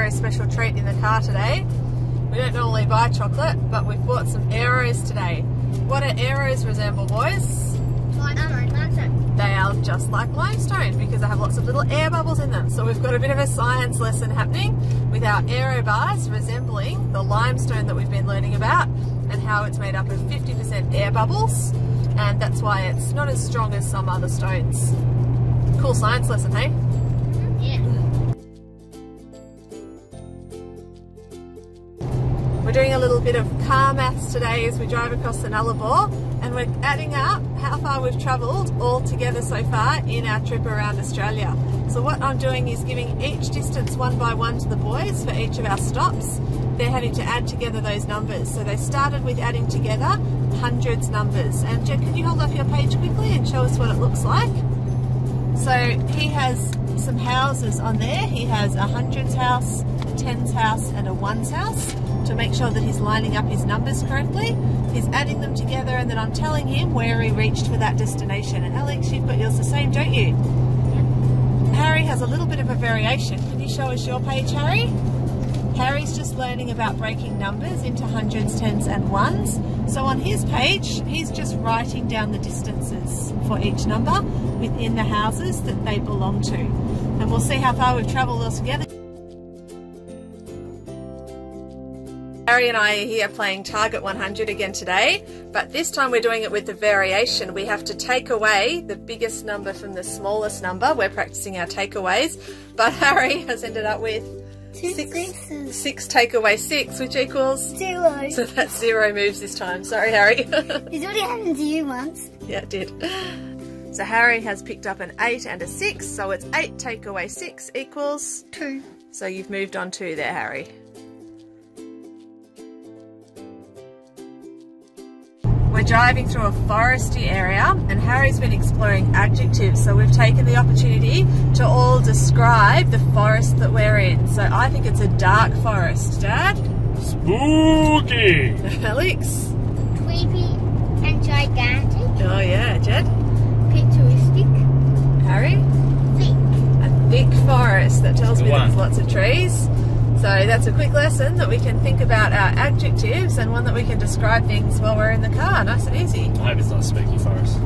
very special treat in the car today. We don't normally buy chocolate, but we've bought some arrows today. What do arrows resemble, boys? Limestone. They are just like limestone because they have lots of little air bubbles in them. So we've got a bit of a science lesson happening with our arrow bars resembling the limestone that we've been learning about and how it's made up of 50% air bubbles, and that's why it's not as strong as some other stones. Cool science lesson, hey? Yeah. We're doing a little bit of car maths today as we drive across the Nullarbor, and we're adding up how far we've travelled all together so far in our trip around Australia. So what I'm doing is giving each distance one by one to the boys for each of our stops. They're having to add together those numbers. So they started with adding together hundreds numbers. And Jen, can you hold up your page quickly and show us what it looks like? So he has some houses on there. He has a hundreds house, a tens house and a ones house to make sure that he's lining up his numbers correctly. He's adding them together and then I'm telling him where he reached for that destination. And Alex, you've got yours the same, don't you? Yep. Harry has a little bit of a variation. Can you show us your page, Harry? Harry's just learning about breaking numbers into hundreds, tens and ones. So on his page, he's just writing down the distances for each number within the houses that they belong to. And we'll see how far we've travelled all together. Harry and I are here playing Target 100 again today, but this time we're doing it with the variation. We have to take away the biggest number from the smallest number. We're practicing our takeaways, but Harry has ended up with six take away 6, which equals 0. So that's 0 moves this time. Sorry, Harry. It's already happened to you once. Yeah, it did. So Harry has picked up an 8 and a 6, so it's 8 take away 6 equals 2. So you've moved on 2 there, Harry. We're driving through a foresty area and Harry's been exploring adjectives, so we've taken the opportunity to all describe the forest that we're in. So I think it's a dark forest. Dad? Spooky! Alex? Creepy and gigantic. Oh yeah, Jed? Picturestic. Harry? Thick. A thick forest. That tells me Good there's one. lots of trees. So that's a quick lesson that we can think about our adjectives and one that we can describe things while we're in the car. Nice and easy. I hope it's not a spooky forest.